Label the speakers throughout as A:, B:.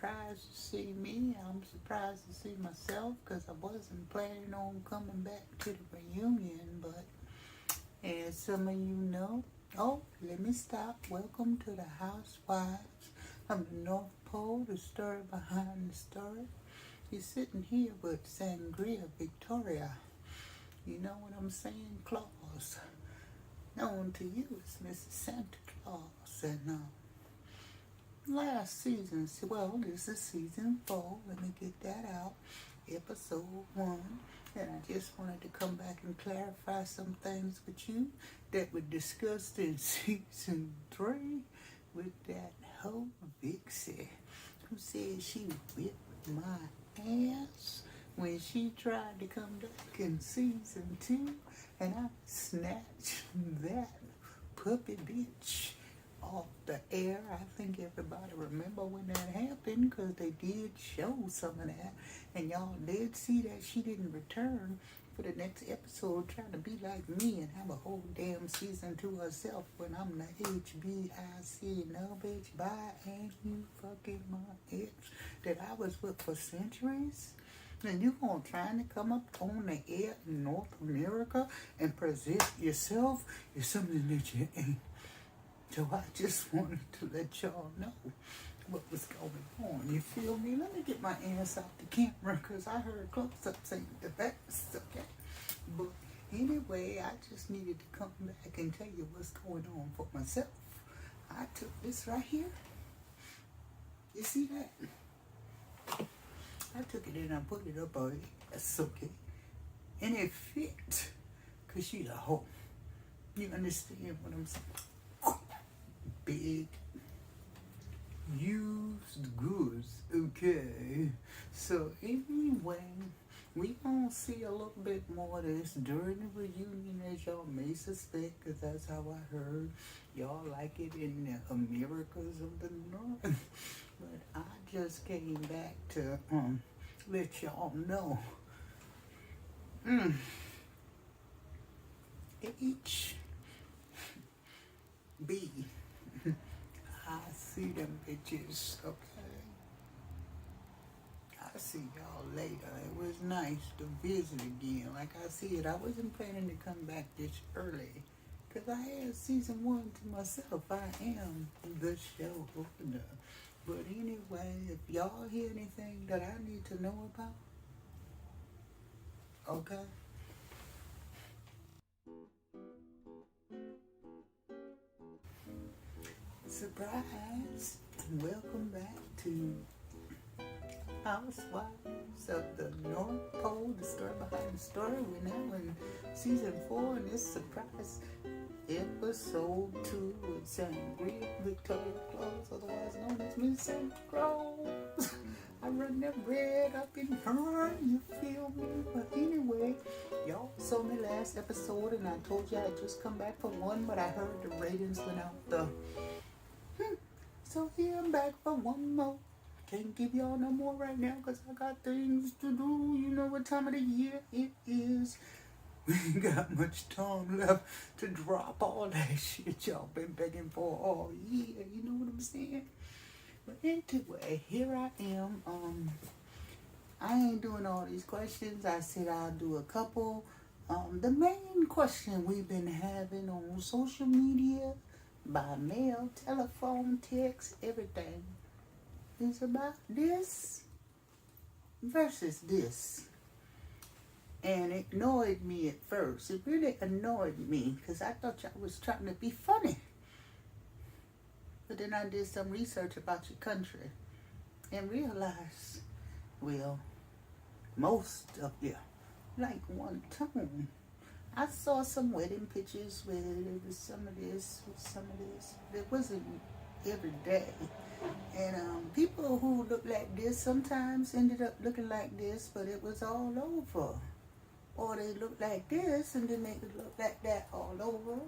A: surprised to see me. I'm surprised to see myself because I wasn't planning on coming back to the reunion. But as some of you know, oh, let me stop. Welcome to the Housewives of the North Pole, the story behind the story. You're sitting here with Sangria Victoria. You know what I'm saying? Claus. Known to you as Mrs. Santa Claus. And last season, well, this is season 4. Let me get that out. Episode 1. And I just wanted to come back and clarify some things with you that were discussed in season 3 with that whole Vixie who said she whipped my ass when she tried to come back in season 2, and I snatched that puppy bitch off the air. I think everybody remember when that happened because they did show some of that, and y'all did see that she didn't return for the next episode trying to be like me and have a whole damn season to herself when I'm the HBIC. No, bitch, bye, and you fucking my ex that I was with for centuries. And you gonna trying to come up on the air in North America and present yourself as something that you ain't. So I just wanted to let y'all know what was going on. You feel me? Let me get my ass out the camera because I heard close-up saying the best, okay? But anyway, I just needed to come back and tell you what's going on for myself. I took this right here. You see that? I took it and I put it up on it. That's okay. And it fit. Because she's a hoe. You understand what I'm saying? Big. Used goods. Okay. So anyway, we gonna see a little bit more of this during the reunion, as y'all may suspect, because that's how I heard y'all like it in the Americas of the North. But I just came back to let y'all know. HB. I see them bitches, okay? I'll see y'all later. It was nice to visit again. Like I said, I wasn't planning to come back this early because I had season 1 to myself. I am the show opener. But anyway, if y'all hear anything that I need to know about, okay? Surprise! Welcome back to Housewives of the North Pole, the story behind the story. We're now in season 4, and this surprise episode 2 with Sangria Victoria Claus, otherwise known as Miss Santa Claus. I run that bread up in her, you feel me? But anyway, y'all saw me last episode, and I told you I'd just come back for 1, but I heard the ratings went out the So here I'm back for 1 more. Can't give y'all no more right now because I got things to do. You know what time of the year it is. We ain't got much time left to drop all that shit y'all been begging for all year. You know what I'm saying? But anyway, here I am. I ain't doing all these questions. I said I'll do a couple. The main question we've been having on social media, by mail, telephone, text, everything, is about this versus this. And it annoyed me at first. It really annoyed me because I thought y'all was trying to be funny. But then I did some research about your country and realized, well, most of you like one tone. I saw some wedding pictures where there was some of this, with some of this. It wasn't every day. And people who look like this sometimes ended up looking like this, but it was all over. Or they look like this and then they could look like that all over.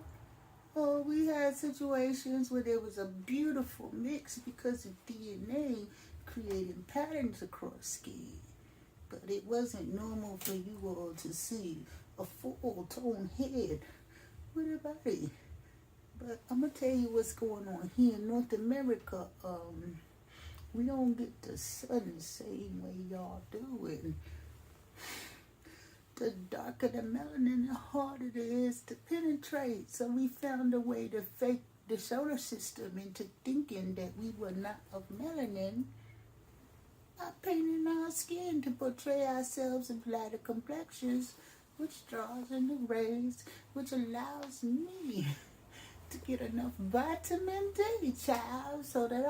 A: Or we had situations where there was a beautiful mix because of DNA creating patterns across skin. But it wasn't normal for you all to see a full tone head with a body. But I'm gonna tell you what's going on here in North America. We don't get the sun the same way y'all do it. The darker the melanin, the harder it is to penetrate. So we found a way to fake the solar system into thinking that we were not of melanin by painting our skin to portray ourselves in lighter complexions, which draws in the rays, which allows me to get enough vitamin D, child, so that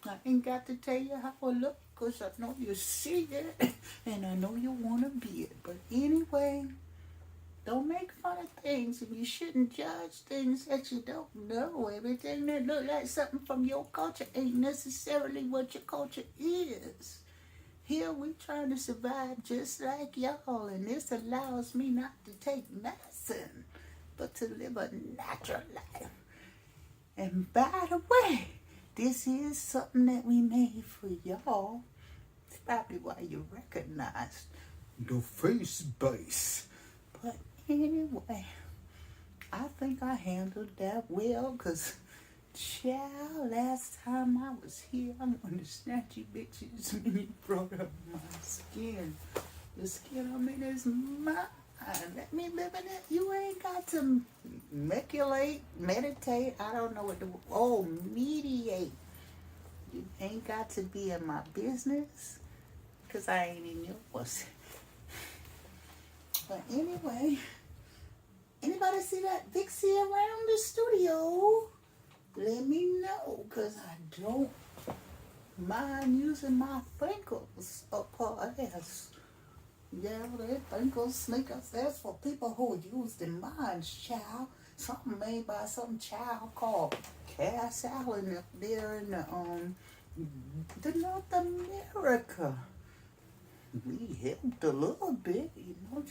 A: I ain't got to tell you how I look, because I know you see it, and I know you want to be it. But anyway, don't make fun of things, and you shouldn't judge things that you don't know. Everything that look like something from your culture ain't necessarily what your culture is. Here we trying to survive just like y'all, and this allows me not to take medicine, but to live a natural life. And by the way, this is something that we made for y'all. It's probably why you recognized the face base. But anyway, I think I handled that well, because, child, last time I was here, I wanted to snatch you bitches when you brought up my skin. The skin I'm in is mine. Let me live in it. You ain't got to meditate. I don't know what mediate. You ain't got to be in my business, because I ain't in yours. But anyway, anybody see that Vixie around the studio? Let me know, because I don't mind using my fingers upon this. Yeah, they fingers, sneakers. That's for people who use their minds, child. Something made by some child called Cass Allen up there in the North America. We helped a little bit, you know.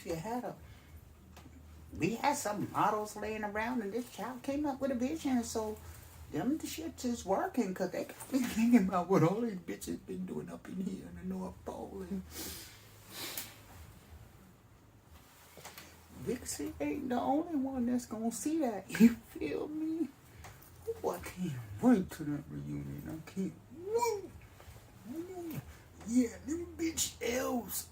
A: We had some models laying around, and this child came up with a vision, so them the shit is working, because they got me thinking about what all these bitches been doing up in here in the North Pole. And Vixie ain't the only one that's gonna see that. You feel me? Oh, I can't wait to that reunion. I can't wait. Yeah, them bitch elves.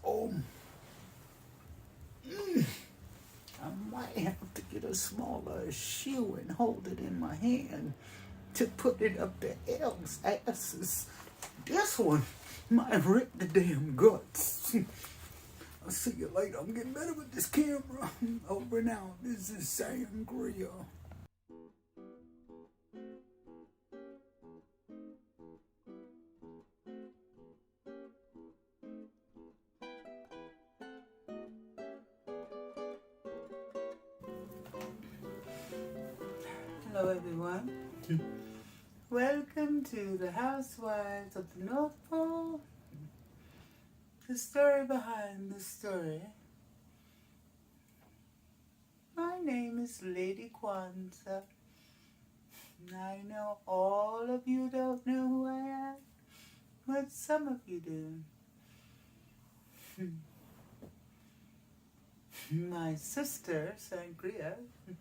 A: I might have to get a smaller shoe and hold it in my hand to put it up the elves' asses. This one might rip the damn guts. I'll see you later. I'm getting better with this camera. Over now. This is Sangria. Hello, everyone. Welcome to the Housewives of the North Pole. The story behind the story. My name is Lady Kwanzaa. I know all of you don't know who I am, but some of you do. My sister, Sangria, is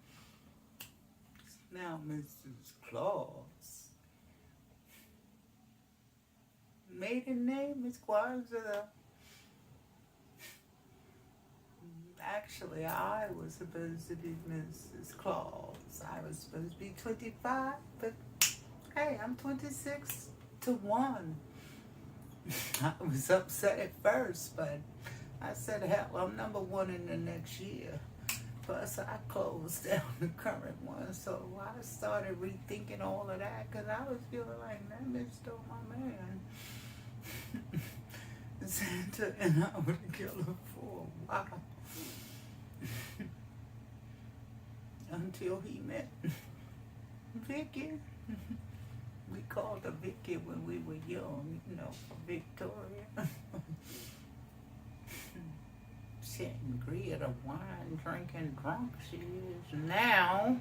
A: now Mrs. Claus. Maiden name is Kwanzaa. Actually, I was supposed to be Mrs. Claus. I was supposed to be 25, but hey, I'm 26 to 1. I was upset at first, but I said, hell, I'm number 1 in the next year. Plus, I closed down the current one, so I started rethinking all of that, because I was feeling like, that bitch stole my man. Santa and I were together for a while. Until he met Vicky. We called her Vicky when we were young, you know, Victoria. Sangria, the wine drinking drunk she is now.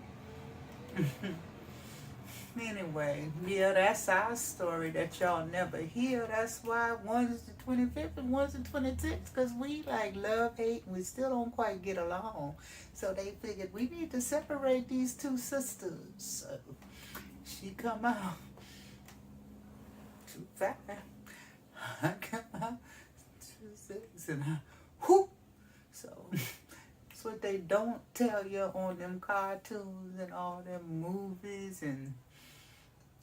A: Anyway, yeah, that's our story that y'all never hear. That's why one's the 25th and one's the 26th, because we like love, hate, and we still don't quite get along. So they figured we need to separate these two sisters. So she come out 2-5. I got my 2-6 and whoop. So that's what they don't tell you on them cartoons and all them movies and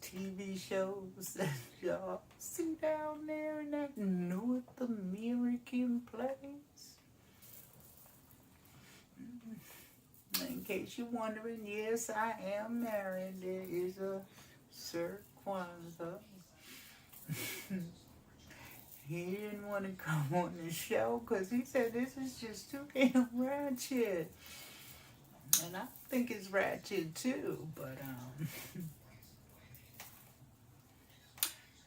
A: TV shows that y'all see down there in that North American place. In case you're wondering, yes, I am married. There is a Sir Kwanzaa. He didn't want to come on the show because he said this is just too damn ratchet. And I think it's ratchet too, but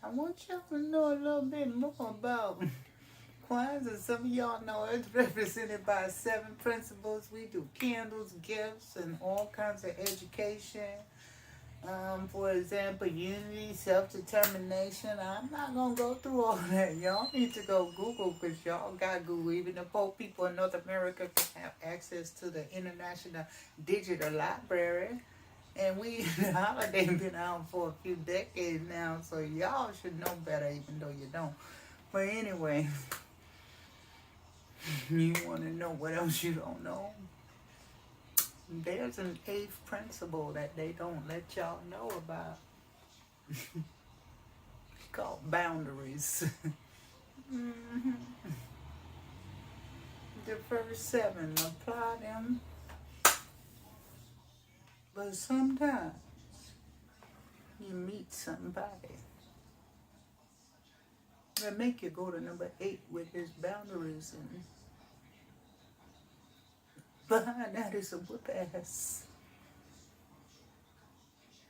A: I want y'all to know a little bit more about Kwanzaa. Some of y'all know it's represented by 7 principles. We do candles, gifts, and all kinds of education. For example, unity, self-determination. I'm not going to go through all that. Y'all need to go Google because y'all got Google. Even the poor people in North America can have access to the International Digital Library. And the holiday been out for a few decades now, so y'all should know better even though you don't. But anyway, you want to know what else you don't know? There's an 8th principle that they don't let y'all know about. It's called boundaries. The first 7, apply them. But sometimes you meet somebody that make you go to number 8 with his boundaries, and behind that is a whip ass.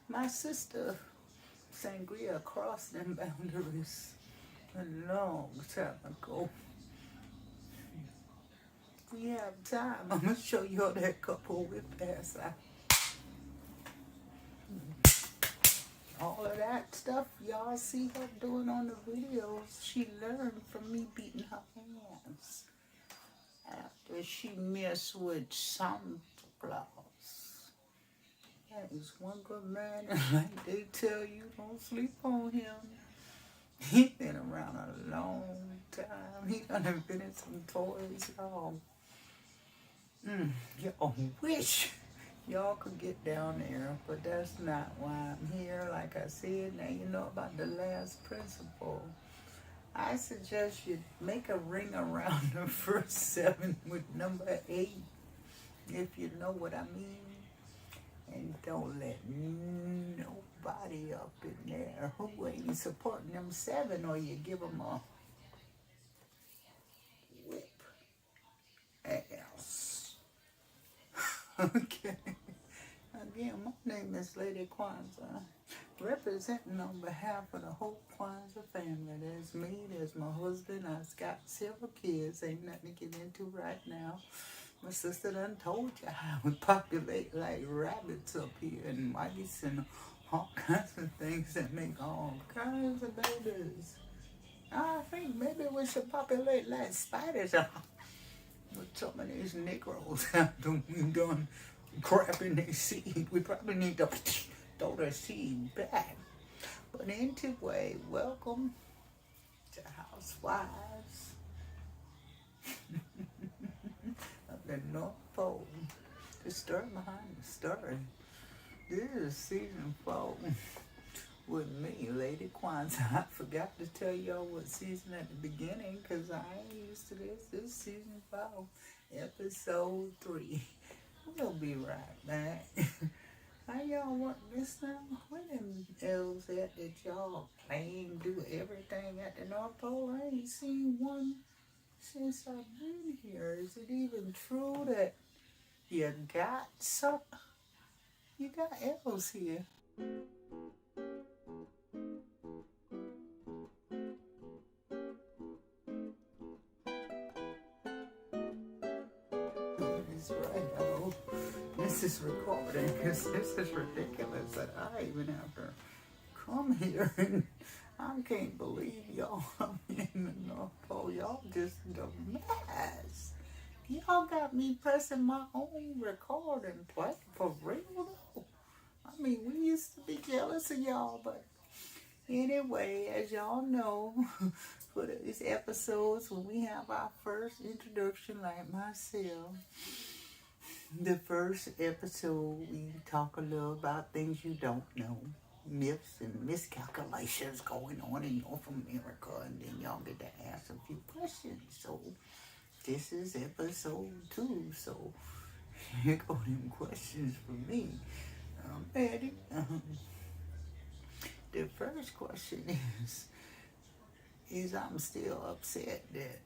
A: My sister Sangria crossed them boundaries a long time ago. If we have time, I'm gonna show you all that couple whip ass. All of that stuff y'all see her doing on the videos, she learned from me beating her hands after she messed with Santa Claus. That is one good man, and like they tell you, don't sleep on him. He been around a long time. He done invented some toys, y'all. Y'all wish y'all could get down there, but that's not why I'm here. Like I said, now you know about the last principle. I suggest you make a ring around the first 7 with number 8, if you know what I mean. And don't let nobody up in there who ain't supporting them 7, or you give them a whip ass. Okay. Again, my name is Lady Kwanzaa, representing on behalf of the whole Kwanzaa family. There's me, there's my husband, I've got several kids, ain't nothing to get into right now. My sister done told you how we populate like rabbits up here and mice and all kinds of things that make all kinds of babies. I think maybe we should populate like spiders with some of these Negroes after we done crapping their seed. We probably need to throw their seed back. But anyway, welcome to Housewives of the North Pole. The story behind the story. This is season 4 with me, Lady Kwanzaa. I forgot to tell y'all what season at the beginning because I ain't used to this. This is season 4, episode 3. We'll be right back. How y'all work this now? Where them elves at that y'all playing, do everything at the North Pole? I ain't seen one since I've been here. Is it even true that you got some? You got elves here. That's right. Oh, this is recording because this is ridiculous that I even have to come here and I can't believe y'all in the North Pole. Y'all just the mess. Y'all got me pressing my own record and play for real though. I mean, we used to be jealous of y'all, but Anyway, as y'all know, for these episodes when we have our first introduction, like myself, the first episode we talk a little about things you don't know, myths and miscalculations going on in North America, and then y'all get to ask a few questions. So this is episode 2, so here go them questions for me. I'm ready. The first question is I'm still upset that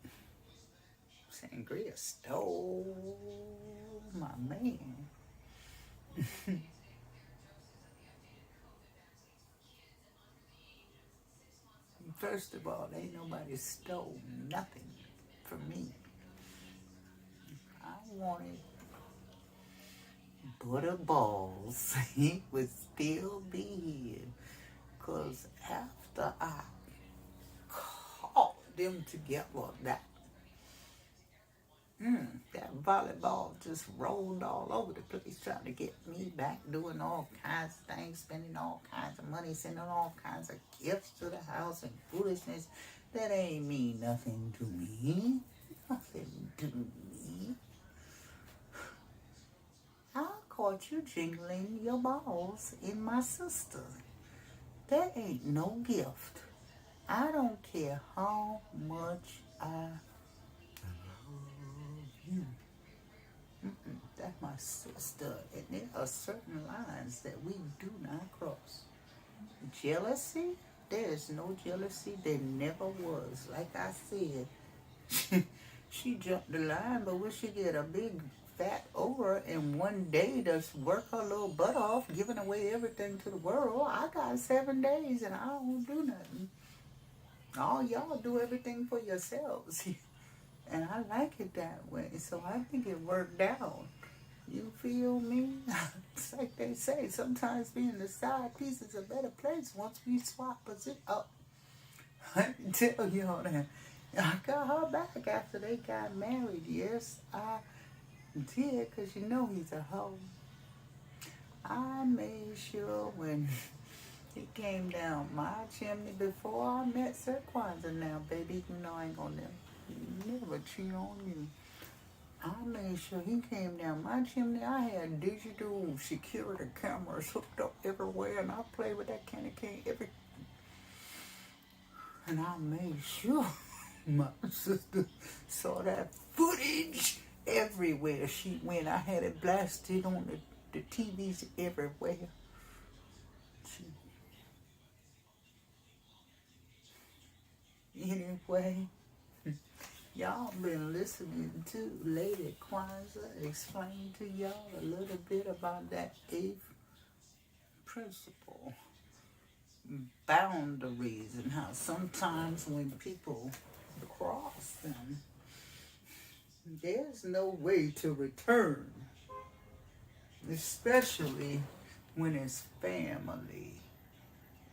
A: Sangria stole my man. First of all, ain't nobody stole nothing from me. I wanted butterballs. He would still be here. Because after I called them together, that volleyball just rolled all over the place trying to get me back, doing all kinds of things, spending all kinds of money, sending all kinds of gifts to the house and foolishness. That ain't mean nothing to me. Nothing to me. I caught you jingling your balls in my sister. That ain't no gift. I don't care how much I love you. That's my sister, and there are certain lines that we do not cross. Jealousy? There is no jealousy. There never was. Like I said, she jumped the line, but when she get a big fat over and one day just work her little butt off, giving away everything to the world, I got 7 days and I don't do nothing. All y'all do everything for yourselves. And I like it that way, so I think it worked out. You feel me? It's like they say, sometimes being the side piece is a better place once we swap us up. I can tell y'all that. I got her back after they got married. Yes, I did, because you know he's a hoe. I made sure when he came down my chimney before I met Sir Kwanzaa now, baby, you know I ain't gonna never cheat on you. I made sure he came down my chimney. I had digital security cameras hooked up everywhere, and I played with that candy cane and I made sure my sister saw that footage everywhere she went. I had it blasted on the TVs everywhere. Anyway, y'all been listening to Lady Kwanzaa explain to y'all a little bit about that 8th principle, boundaries, and how sometimes when people cross them, there's no way to return, especially when it's family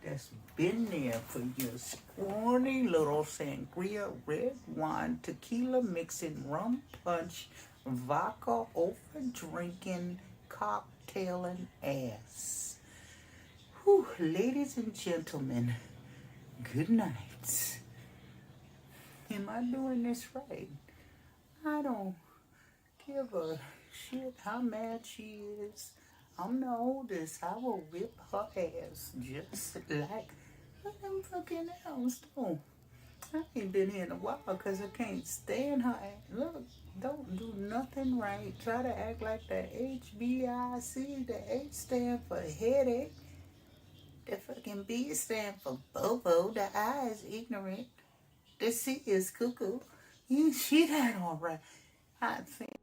A: that's been there for your scrawny little sangria, red wine, tequila mixing, rum punch, vodka over drinking, cocktailing ass. Whew, ladies and gentlemen, good night. Am I doing this right? I don't give a shit how mad she is. I'm the oldest. I will whip her ass just like them fucking else do. I ain't been here in a while because I can't stand her ass. Look, don't do nothing right. Try to act like the HBIC. The H stand for headache. The fucking B stand for bobo. The I is ignorant. The C is cuckoo. She that all right. I think.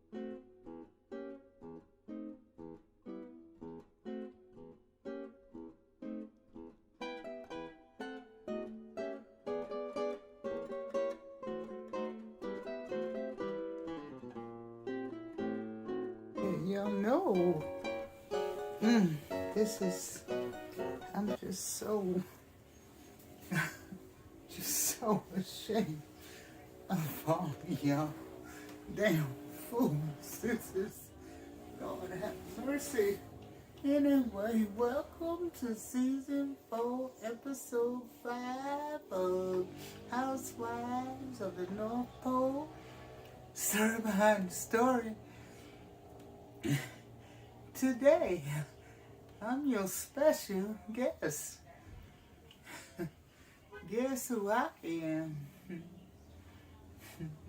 A: Y'all know, this is, I'm just so ashamed of all y'all damn fools. This is, Lord have mercy. Anyway, welcome to season 4, episode 5 of Housewives of the North Pole. Story behind the story. Today, I'm your special guest. Guess who I am?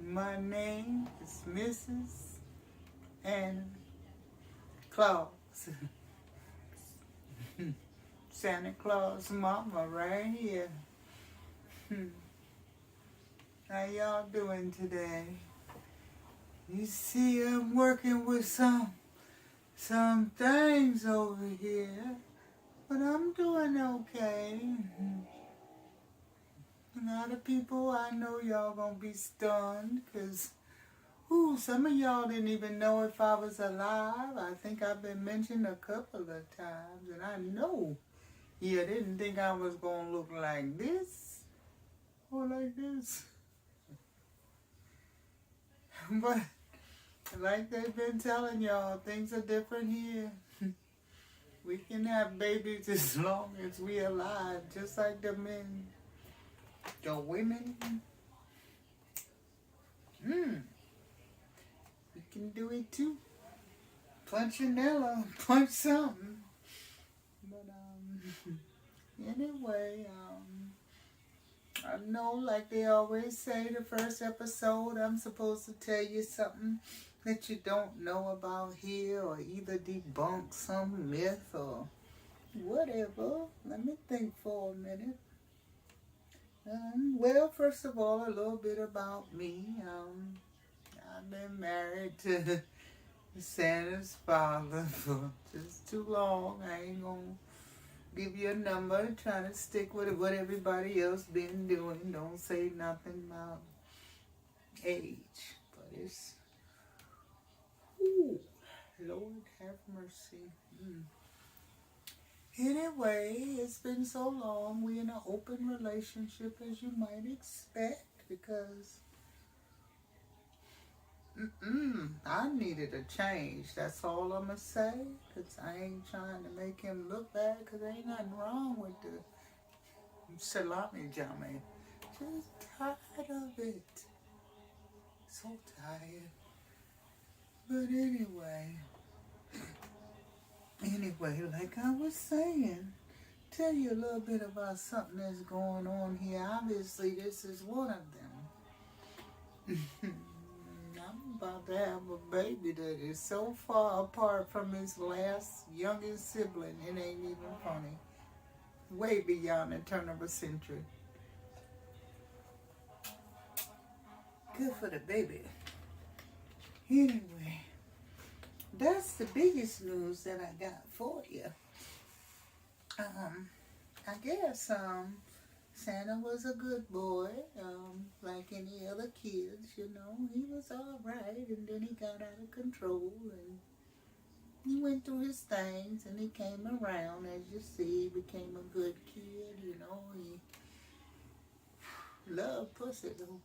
A: My name is Mrs. Anna Claus. Santa Claus mama right here. How y'all doing today? You see, I'm working with some things over here, but I'm doing okay. A lot of people, I know y'all gonna be stunned, because some of y'all didn't even know if I was alive. I think I've been mentioned a couple of times, and I know you didn't think I was gonna look like this or like this. But like they've been telling y'all, things are different here. We can have babies as long as we're alive, just like the men. The women, we can do it too. Punchinella, punch something. But anyway, I know, like they always say, the first episode, I'm supposed to tell you something that you don't know about here, or either debunk some myth or whatever. Let me think for a minute. Well, first of all, a little bit about me. I've been married to Santa's father for just too long. I ain't gonna give you a number. Trying to stick with what everybody else been doing. Don't say nothing about age. But it's, Lord have mercy. Anyway, it's been so long. We're in an open relationship, as you might expect, because I needed a change. That's all I'm going to say, because I ain't trying to make him look bad, because there ain't nothing wrong with the salami jammy. Just tired of it. So tired. But anyway, like I was saying, tell you a little bit about something that's going on here. Obviously, this is one of them. I'm about to have a baby that is so far apart from his last youngest sibling, it ain't even funny. Way beyond the turn of a century. Good for the baby. Anyway, that's the biggest news that I got for you. I guess Santa was a good boy, like any other kids, you know. He was all right, and then he got out of control, and he went through his things, and he came around, as you see. He became a good kid, you know. He loved pussy, though.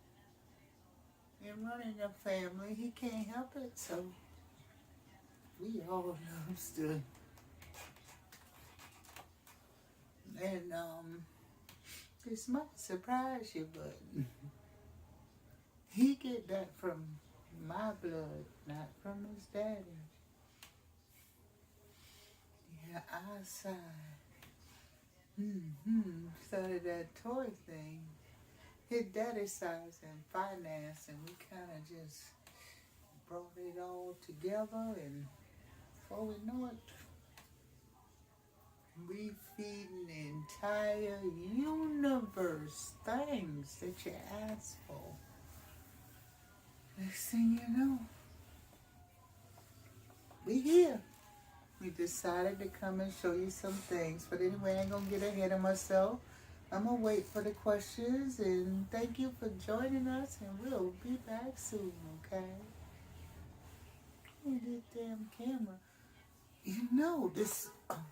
A: And running a family, he can't help it, so we all love to. And this might surprise you, but he get that from my blood, not from his daddy. Yeah, eyesight. Started that toy thing. His daddy's size and finance, and we kind of just brought it all together, and before we know it, we feeding the entire universe things that you ask for. Next thing you know, we here. We decided to come and show you some things. But anyway, I ain't going to get ahead of myself. I'm going to wait for the questions. And thank you for joining us. And we'll be back soon, okay? Oh, this damn camera. You know, this... Oh,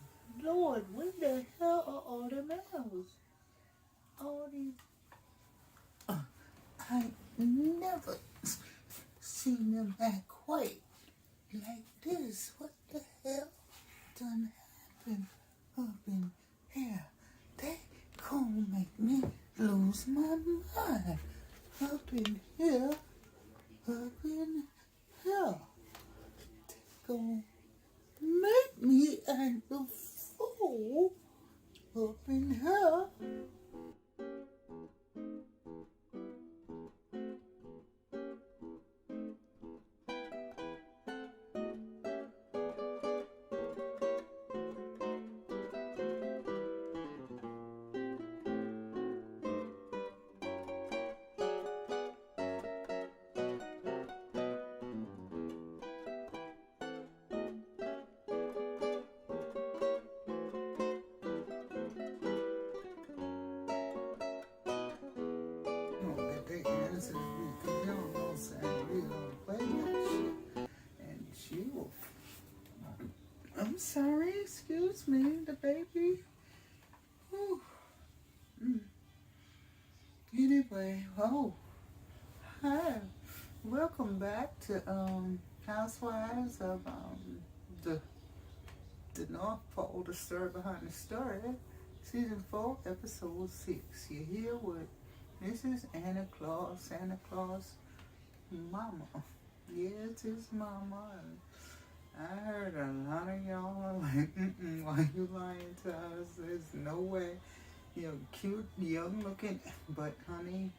A: Lord, where the hell are all them owls? All these... I never seen them act quite like this. What the hell done in here. They gonna make me lose my mind. Up in here, they gonna make me act a fool. Up in here. Because y'all know Sangria don't play that shit. And she will. I'm sorry, excuse me, the baby. Whew. Anyway, hi. Welcome back to Housewives of the North Pole, the story behind the story. Season 4, episode 6. You're here with Mrs. Santa Claus, Mama. Yes, it's Mama. I heard a lot of y'all are like, why you lying to us? There's no way. You're cute, young looking, but honey,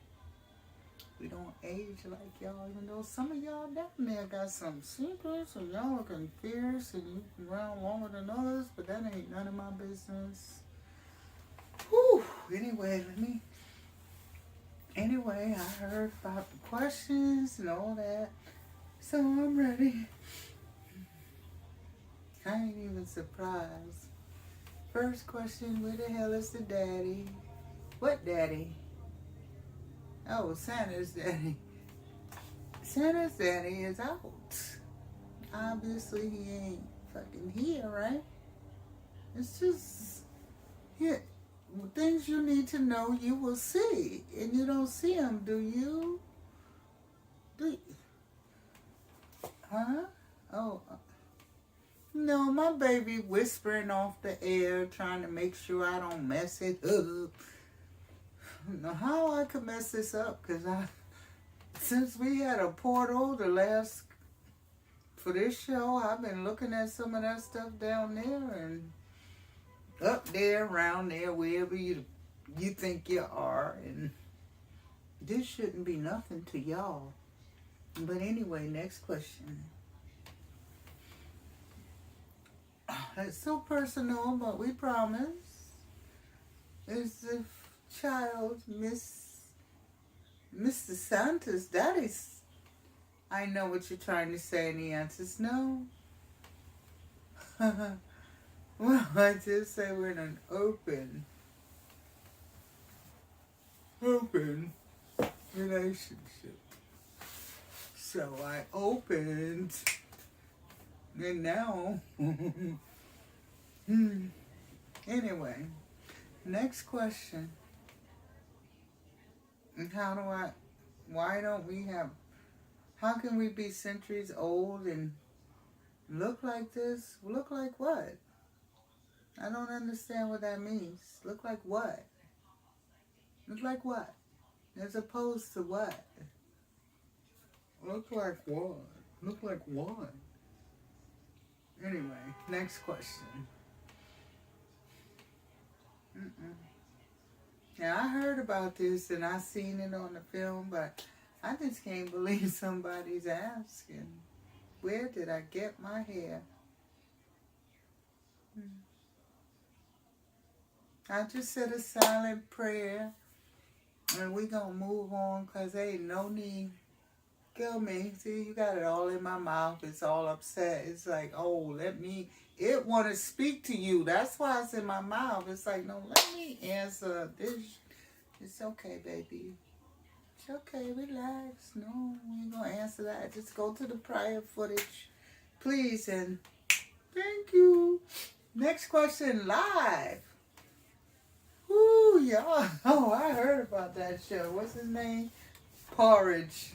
A: we don't age like y'all, even though some of y'all down there got some secrets and y'all looking fierce and you can run longer than others, but that ain't none of my business. Whew. Anyway, I heard about the questions and all that, so I'm ready. I ain't even surprised. First question, where the hell is the daddy? What daddy? Oh, Santa's daddy. Santa's daddy is out. Obviously, he ain't fucking here, right? It's just, yeah. Things you need to know, you will see. And you don't see them, do you? Huh? Oh. No, my baby whispering off the air, trying to make sure I don't mess it up. I don't know how I could mess this up, because since we had a portal for this show, I've been looking at some of that stuff down there and up there, around there, wherever you think you are, and this shouldn't be nothing to y'all. But anyway, next question. It's so personal, but we promise. Is the child Mr. Santa's daddy's? I know what you're trying to say, and the answer's no. Well, I just say we're in an open relationship. So I opened, and now, anyway, next question. How can we be centuries old and look like this? Look like what? I don't understand what that means. Look like what? Look like what? As opposed to what? Look like what? Look like what? Anyway, next question. Now, I heard about this and I seen it on the film, but I just can't believe somebody's asking, where did I get my hair? I just said a silent prayer, and we gonna move on, because there ain't no need. Kill me. See, you got it all in my mouth. It's all upset. It's like, it want to speak to you. That's why it's in my mouth. It's like, no, let me answer this. It's okay, baby. It's okay, relax. No, we ain't gonna answer that. Just go to the prior footage, please, and thank you. Next question, live. Woo, y'all. Oh, I heard about that show. What's his name? Porridge.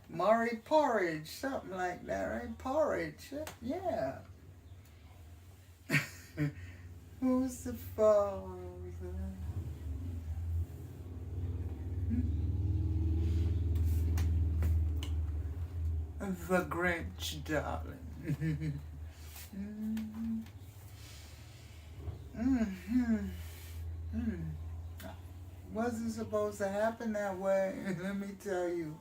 A: Maury Porridge. Something like that, right? Porridge. Yeah. Who's the father? The Grinch, darling. mm-hmm. Mm-hmm. Mm. Wasn't supposed to happen that way. Let me tell you.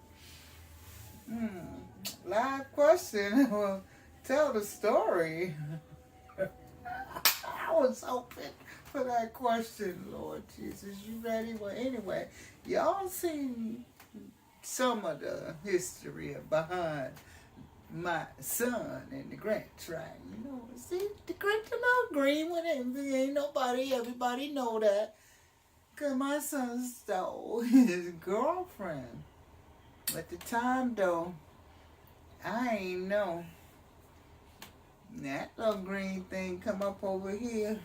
A: Live question. Well, tell the story. I was hoping for that question, Lord Jesus. You ready? Well, anyway, y'all seen some of the history behind my son and the Grinch, right? You know, see, the Grinch a little green with it. Ain't nobody, everybody know that. Because my son stole his girlfriend. At the time, though, I ain't know. That little green thing come up over here.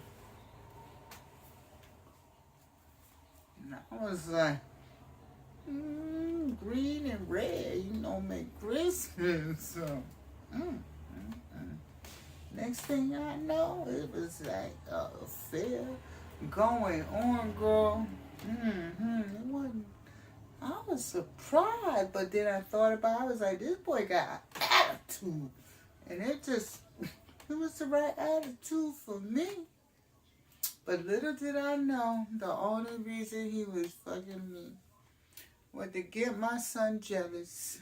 A: And I was like, green and red, you know, make Christmas. So, next thing I know, it was like a affair going on, girl. It wasn't. I was surprised, but then I thought about it. I was like, this boy got attitude. And it was the right attitude for me. But little did I know, the only reason he was fucking me was to get my son jealous.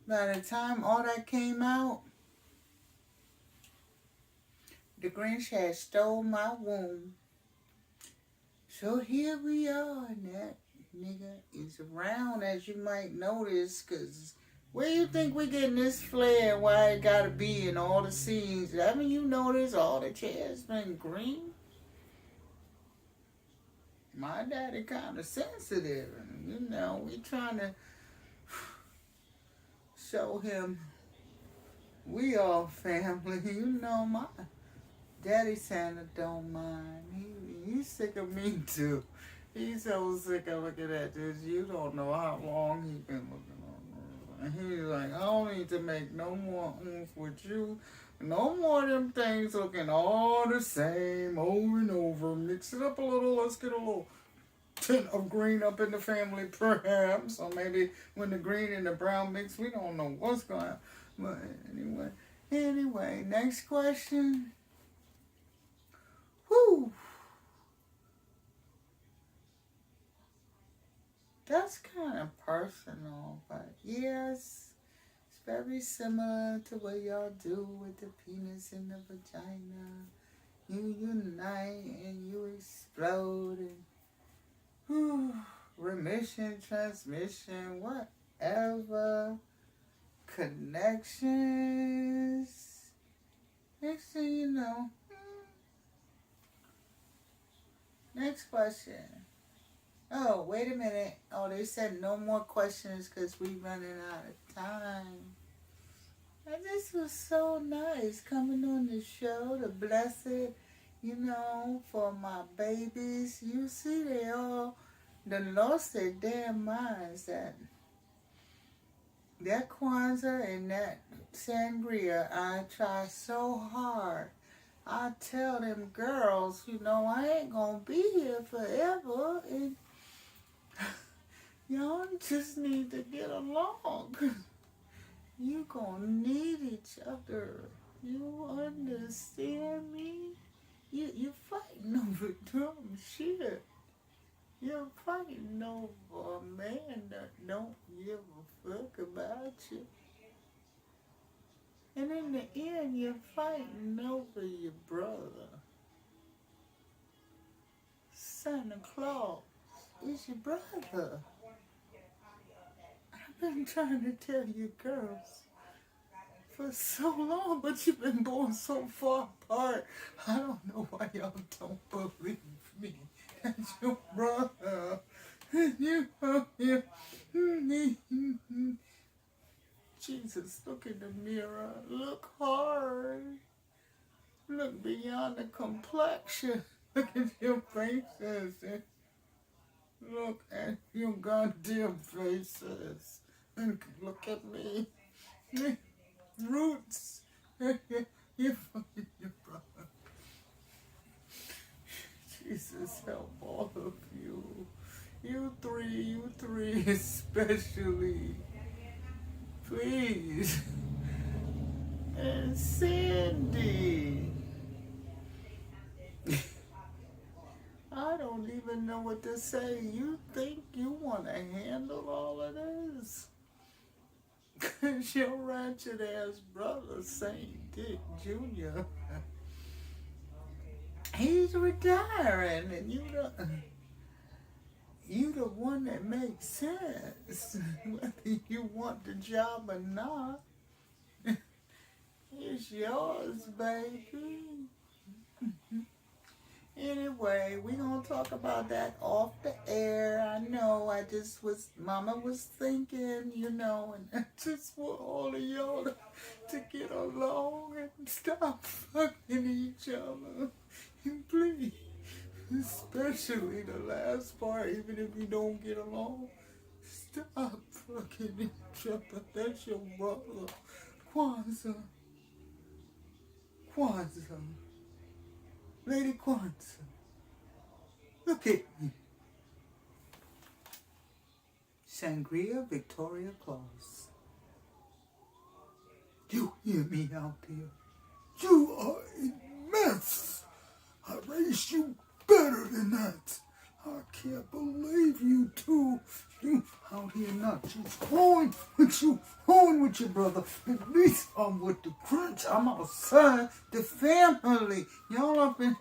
A: By the time all that came out, the Grinch had stole my womb. So here we are, and that nigga is around, as you might notice, because where you think we getting this flair and why it gotta be in all the scenes? I mean, you notice all the chairs been green. My daddy kind of sensitive, and you know, we trying to show him we all family. You know, my daddy Santa don't mind. He's sick of me too. He's so sick of looking at this. You don't know how long he's been looking on me. And he's like, I don't need to make no more oomph with you. No more of them things looking all the same over and over. Mix it up a little. Let's get a little tint of green up in the family, perhaps. Or maybe when the green and the brown mix, we don't know what's going on. But anyway, next question. Whew. That's kind of personal, but yes, it's very similar to what y'all do with the penis and the vagina. You unite and you explode and remission, transmission, whatever, connections. Next thing you know. Next question. Oh, wait a minute. Oh, they said no more questions because we running out of time. And this was so nice coming on the show to bless it, you know, for my babies. You see, they all done lost their damn minds that Kwanzaa and that Sangria, I try so hard. I tell them girls, you know, I ain't gonna be here forever, and y'all just need to get along. You gonna need each other. You understand me? You fighting over dumb shit. You're fighting over a man that don't give a fuck about you. And in the end, you're fighting over your brother. Santa Claus is your brother. I've been trying to tell you girls for so long, but you've been born so far apart. I don't know why y'all don't believe me. That's your brother. Jesus, look in the mirror. Look hard. Look beyond the complexion. Look at your faces. Look at your goddamn faces. And look at me. Roots. You fucking your brother. Jesus, help all of you. You three especially. Please. And Sandy. I don't even know what to say. You think you want to handle all of this? Because your ratchet ass brother, Saint Dick Jr., he's retiring, and you the one that makes sense. Whether you want the job or not, it's yours, baby. Anyway, we gonna talk about that off the air. I know, Mama was thinking, and I just want all of y'all to get along and stop fucking each other. And please, especially the last part, even if you don't get along, stop fucking each other. That's your brother. Kwanzaa. Lady Kwanzaa, look at me. Sangria, Victoria Claus. You hear me out there? You are a mess. I raised you better than that. I can't believe you two. You out here not just hoeing with your brother. At least I'm with the crunch. I'm outside the family. Y'all up in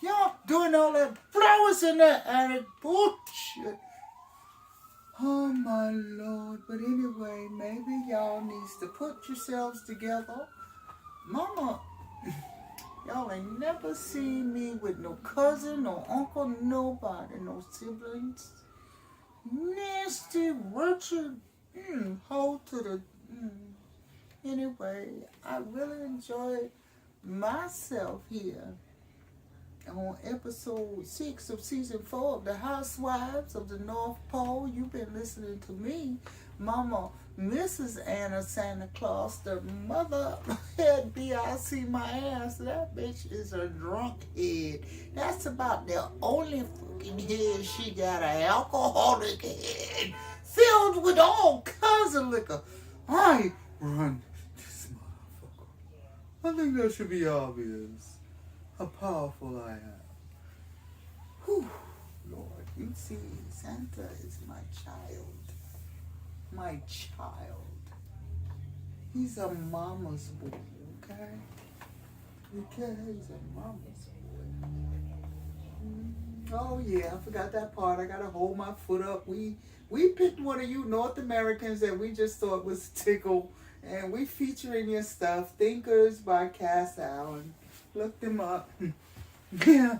A: y'all doing all that flowers in that attic bullshit. Oh my Lord. But anyway, maybe y'all needs to put yourselves together. Mama, y'all ain't never seen me with no cousin, no uncle, nobody, no siblings. Nasty, wretched, hoe to the... Anyway, I really enjoyed myself here on episode 6 of season 4 of the Housewives of the North Pole. You've been listening to me, Mama Mrs. Anna Santa Claus, the mother head B.I.C. my ass. That bitch is a drunk head. That's about the only fucking head she got, an alcoholic head filled with all kinds of liquor. I run this motherfucker. I think that should be obvious how powerful I am. Whew, Lord, you see, Santa is my child. My child. He's a mama's boy, okay? Okay, he's a mama's boy. Oh yeah, I forgot that part. I gotta hold my foot up. We picked one of you North Americans that we just thought was tickle, and we featuring your stuff. Thinkers by Cass Allen. Look them up. Yeah,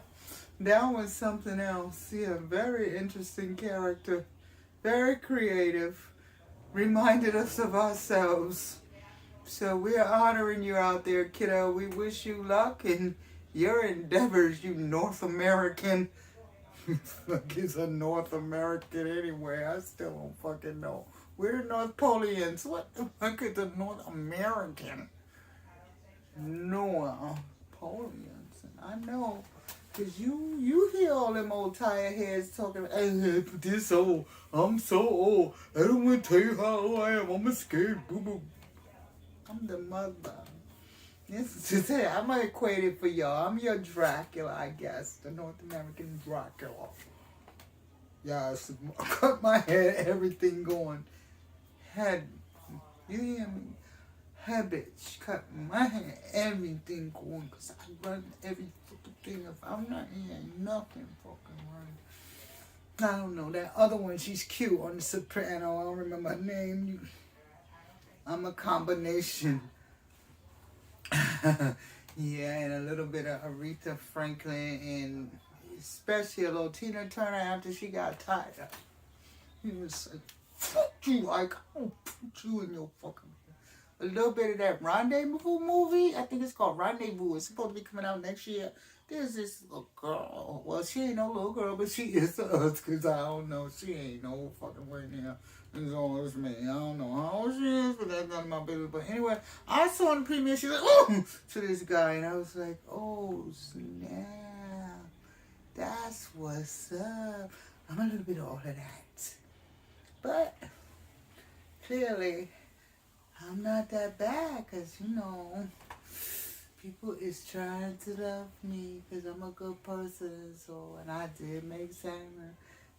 A: that was something else. Yeah, very interesting character. Very creative. Reminded us of ourselves. So we're honoring you out there, kiddo. We wish you luck in your endeavors, you North American. Fuck is a North American anyway? I still don't fucking know. We're North Polians. What the fuck is a North American? North Polians. I know. Cause you hear all them old tire heads talking about, hey, this old, I'm so old, I don't want to tell you how old I am, I'm scared, boo-boo. I'm the mother. This is it. I'm gonna equate it for y'all. I'm your Dracula, I guess, the North American Dracula. Yes, cut my head, everything going. Head, you hear me? Habits, cut my hair, everything going, because I run every fucking thing. If I'm not here, nothing fucking run. I don't know, that other one, she's cute on the soprano, I don't remember her name. I'm a combination. Yeah, and a little bit of Aretha Franklin, and especially a little Tina Turner after she got tied up. He was like, fuck you, I can't put you in your fucking... A little bit of that Rendezvous movie. I think it's called Rendezvous. It's supposed to be coming out next year. There's this little girl. Well, she ain't no little girl, but she is to us, because I don't know. She ain't no fucking way near as old as me. I don't know how old she is, but that's none of my business. But anyway, I saw in the premiere, she was like, oh, to this guy. And I was like, oh, snap. That's what's up. I'm a little bit of all of that. But clearly, I'm not that bad because, people is trying to love me because I'm a good person. So, and I did make Sangria.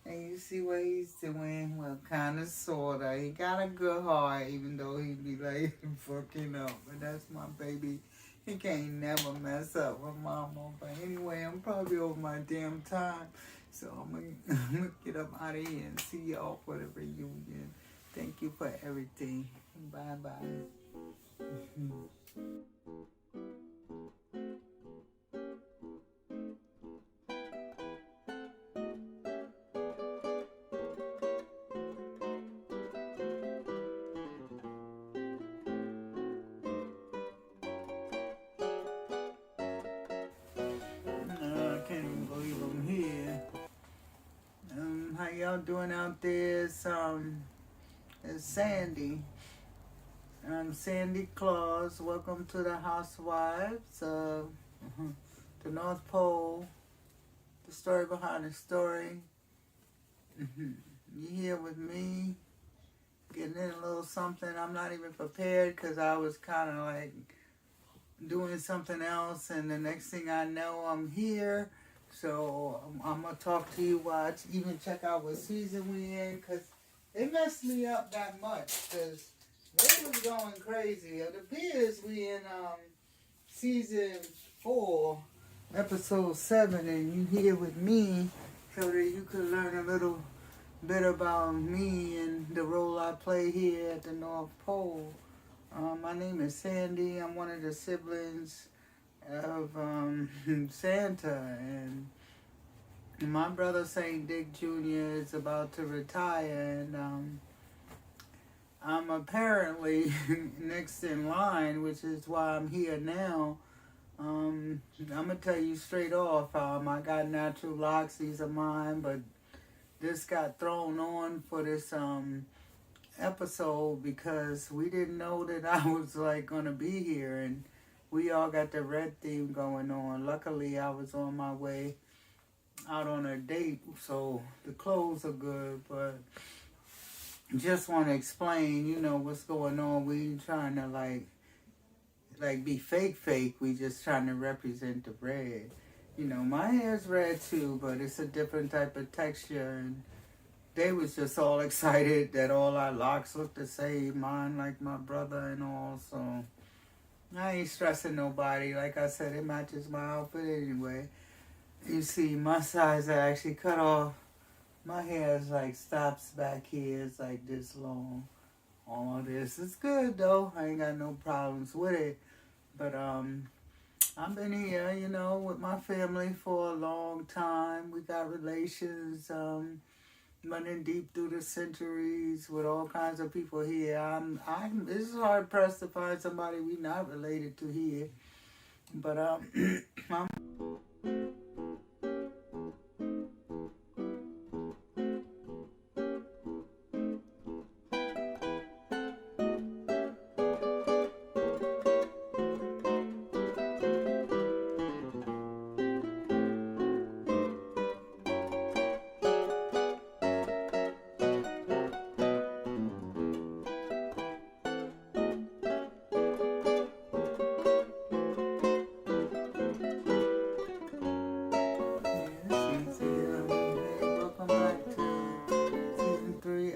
A: And you see what he's doing? Well, kind of, sort of. He got a good heart, even though he be like fucking up. But that's my baby. He can't never mess up with mama. But anyway, I'm probably over my damn time. So I'm gonna get up out of here and see y'all for the reunion. Thank you for everything. Bye-bye. I can't even believe I'm here. How y'all doing out there? It's Sandy. I'm Sandy Claus. Welcome to the Housewives. The North Pole. The story behind the story. You here with me? Getting in a little something. I'm not even prepared because I was kind of like doing something else, and the next thing I know, I'm here. So I'm gonna talk to you while even check out what season we in, because it messed me up that much because they was going crazy. It appears we in season 4, episode 7, and you here with me so that you can learn a little bit about me and the role I play here at the North Pole. My name is Sandy. I'm one of the siblings of Santa, and my brother Saint Dick Jr. is about to retire, and I'm apparently next in line, which is why I'm here now. I'm gonna tell you straight off, I got natural locks. These are mine, but this got thrown on for this episode because we didn't know that I was like gonna be here, and we all got the red theme going on. Luckily, I was on my way out on a date, so the clothes are good, but just want to explain, what's going on. We ain't trying to like be fake. We just trying to represent the red. My hair's red too, but it's a different type of texture, and they was just all excited that all our locks look the same, mine like my brother and all, so I ain't stressing nobody. Like I said, it matches my outfit anyway. You see, my sides are actually cut off. My hair is like stops back here. It's like this long. All this is good though. I ain't got no problems with it. But I've been here, with my family for a long time. We got relations running deep through the centuries with all kinds of people here. This is hard pressed to find somebody we not related to here. But I'm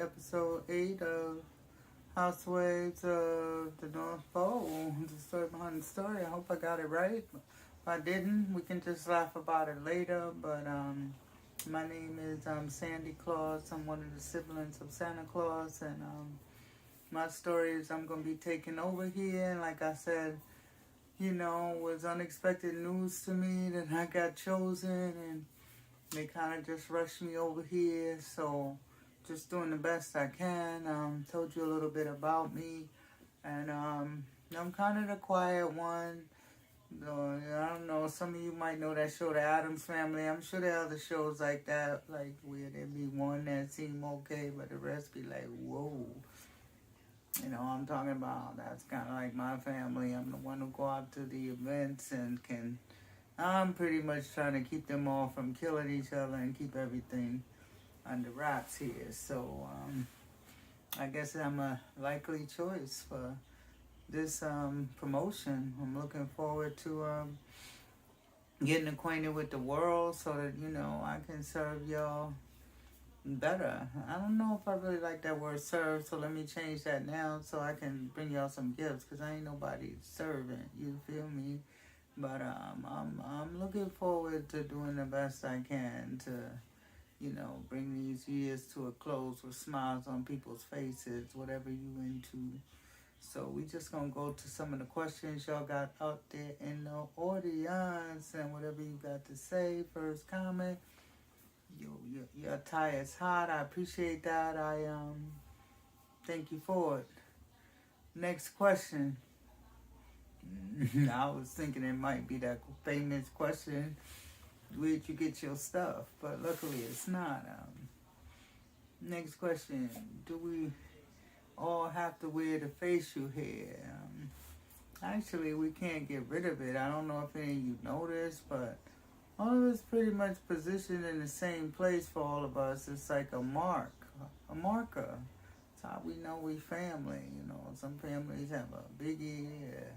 A: episode 8 of Housewives of the North Pole. The story behind the story. I hope I got it right. If I didn't, we can just laugh about it later. But my name is Sandy Claus. I'm one of the siblings of Santa Claus, and my story is I'm gonna be taking over here. And like I said, it was unexpected news to me that I got chosen, and they kind of just rushed me over here. So just doing the best I can. Told you a little bit about me, and I'm kind of the quiet one. I don't know, some of you might know that show, The Addams Family. I'm sure there are other shows like that, like where there be one that seem okay, but the rest be like, whoa. I'm talking about, that's kind of like my family. I'm the one who go out to the events and can I'm pretty much trying to keep them all from killing each other and keep everything under wraps here. So I guess I'm a likely choice for this promotion. I'm looking forward to getting acquainted with the world so that, I can serve y'all better. I don't know if I really like that word serve, so let me change that now so I can bring y'all some gifts, because I ain't nobody servant, you feel me? But I'm looking forward to doing the best I can to, bring these years to a close with smiles on people's faces, whatever you into. So we just gonna go to some of the questions y'all got out there in the audience, and whatever you got to say. First comment, your attire is hot. I appreciate that. I thank you for it. Next question. I was thinking it might be that famous question, where'd you get your stuff? But luckily it's not. Next question. Do we all have to wear the facial hair? Actually, we can't get rid of it. I don't know if any of you know this, but all of it's pretty much positioned in the same place for all of us. It's like a marker. It's how we know we family. Some families have a big ear.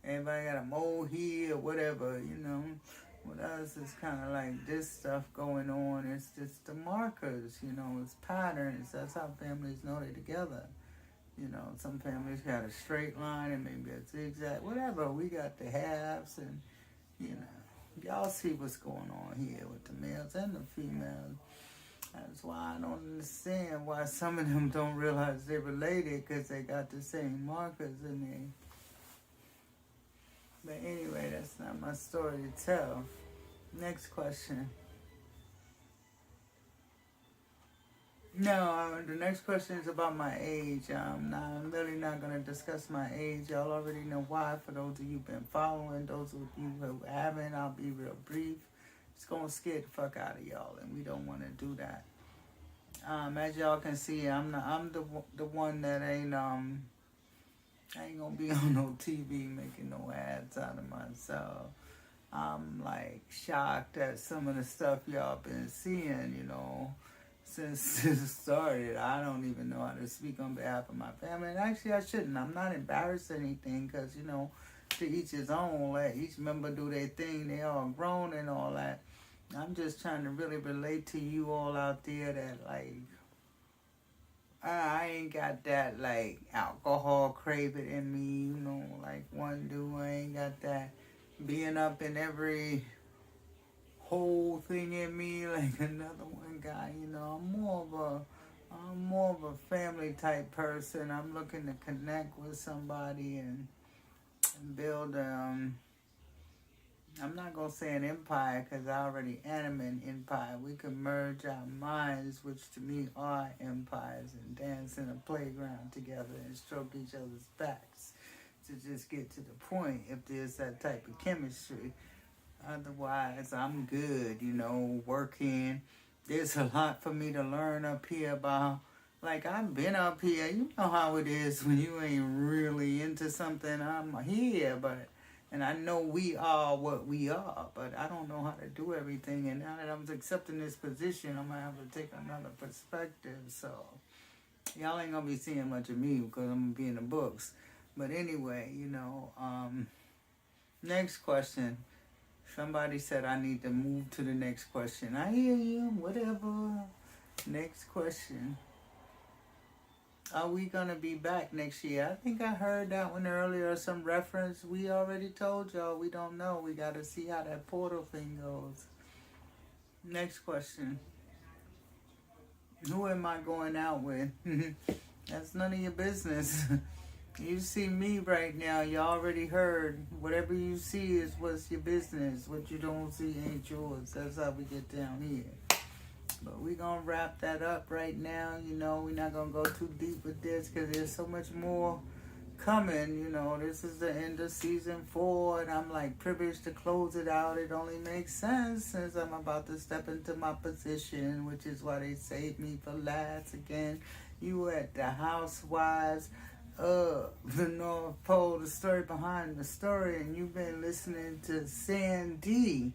A: Everybody got a mole here or whatever, With us, it's kind of like this stuff going on. It's just the markers, it's patterns. That's how families know they're together. Some families got a straight line and maybe a zigzag, whatever. We got the halves and, y'all see what's going on here with the males and the females. That's why I don't understand why some of them don't realize they're related, because they got the same markers in there. But anyway, that's not my story to tell. Next question. No, the next question is about my age. I'm really not going to discuss my age. Y'all already know why. For those of you who've been following, those of you who haven't, I'll be real brief. It's going to scare the fuck out of y'all, and we don't want to do that. As y'all can see, I'm the one that ain't gonna be on no TV making no ads out of myself. I'm like shocked at some of the stuff y'all been seeing, since this started. I don't even know how to speak on behalf of my family. And actually I shouldn't. I'm not embarrassed or anything, because, to each his own. Let each member do their thing. They all grown and all that. I'm just trying to really relate to you all out there that, like, I ain't got that, like, alcohol craving in me, like one dude. I ain't got that being up in every whole thing in me like another one guy. I'm more of a family type person. I'm looking to connect with somebody and build I'm not going to say an empire, because I already am an empire. We can merge our minds, which to me are empires, and dance in a playground together and stroke each other's backs to just get to the point if there's that type of chemistry. Otherwise, I'm good, working. There's a lot for me to learn up here about. Like, I've been up here. You know how it is when you ain't really into something. I'm here, and I know we are what we are, but I don't know how to do everything. And now that I'm accepting this position, I'm going to have to take another perspective. So, y'all ain't going to be seeing much of me because I'm going to be in the books. But anyway, next question. Somebody said I need to move to the next question. I hear you, whatever. Next question. Are we going to be back next year? I think I heard that one earlier, some reference. We already told y'all we don't know. We got to see how that portal thing goes. Next question. Who am I going out with? That's none of your business. You see me right now. You already heard. Whatever you see is what's your business. What you don't see ain't yours. That's how we get down here. But we're going to wrap that up right now. We're not going to go too deep with this because there's so much more coming. This is the end of season 4, and I'm like privileged to close it out. It only makes sense since I'm about to step into my position, which is why they saved me for last again. You at the Housewives the North Pole, the story behind the story, and you've been listening to Sandy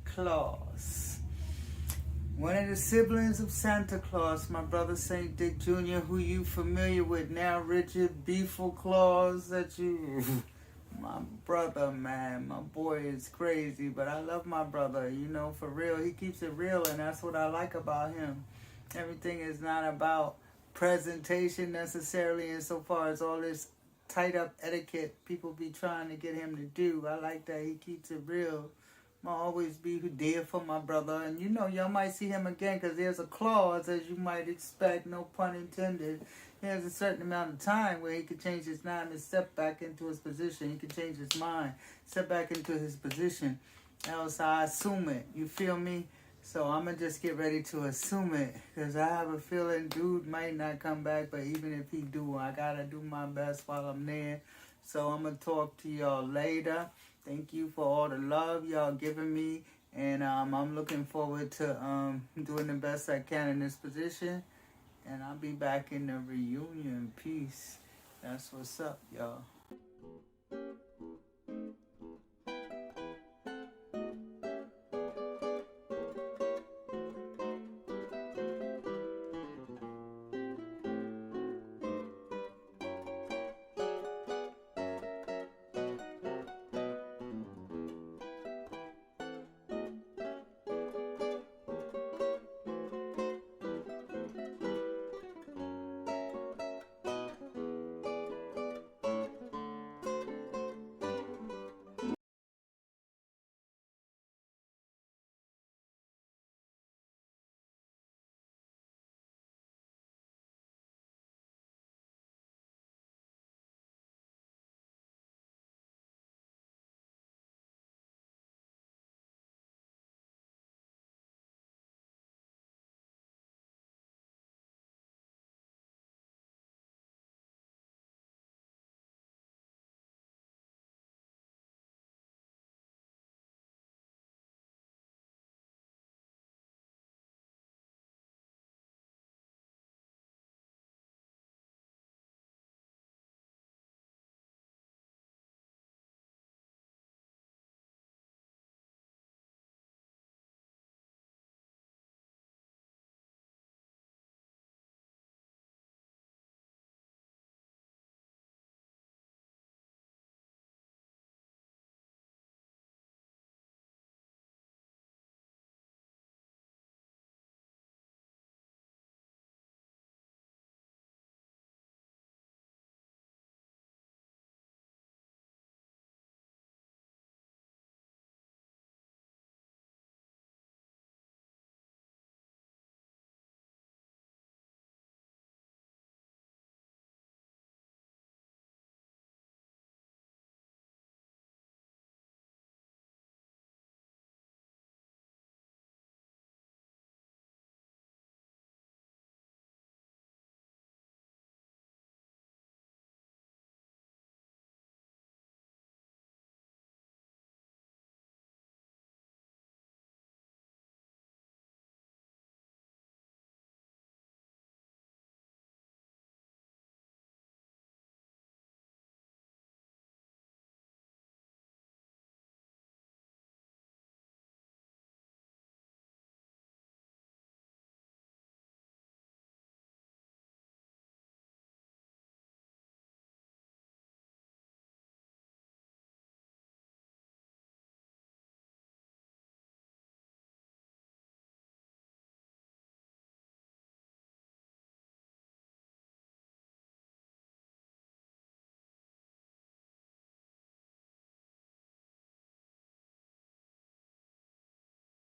A: Claus. One of the siblings of Santa Claus, my brother St. Dick Jr., who you familiar with now, Richard Beefle Claus, that you... My brother, man, my boy is crazy, but I love my brother, you know, for real. He keeps it real, and that's what I like about him. Everything is not about presentation necessarily, insofar as all this tight up etiquette people be trying to get him to do. I like that he keeps it real. I'll always be there for my brother, and you know, y'all might see him again, because there's a clause, as you might expect, no pun intended. There's a certain amount of time where he could change his mind and step back into his position. He could change his mind, step back into his position. Else I assume it. You feel me? So I'm going to just get ready to assume it, because I have a feeling dude might not come back, but even if he do, I got to do my best while I'm there. So I'm going to talk to y'all later. Thank you for all the love y'all giving me, and I'm looking forward to doing the best I can in this position. And I'll be back in the reunion. Peace. That's what's up, y'all.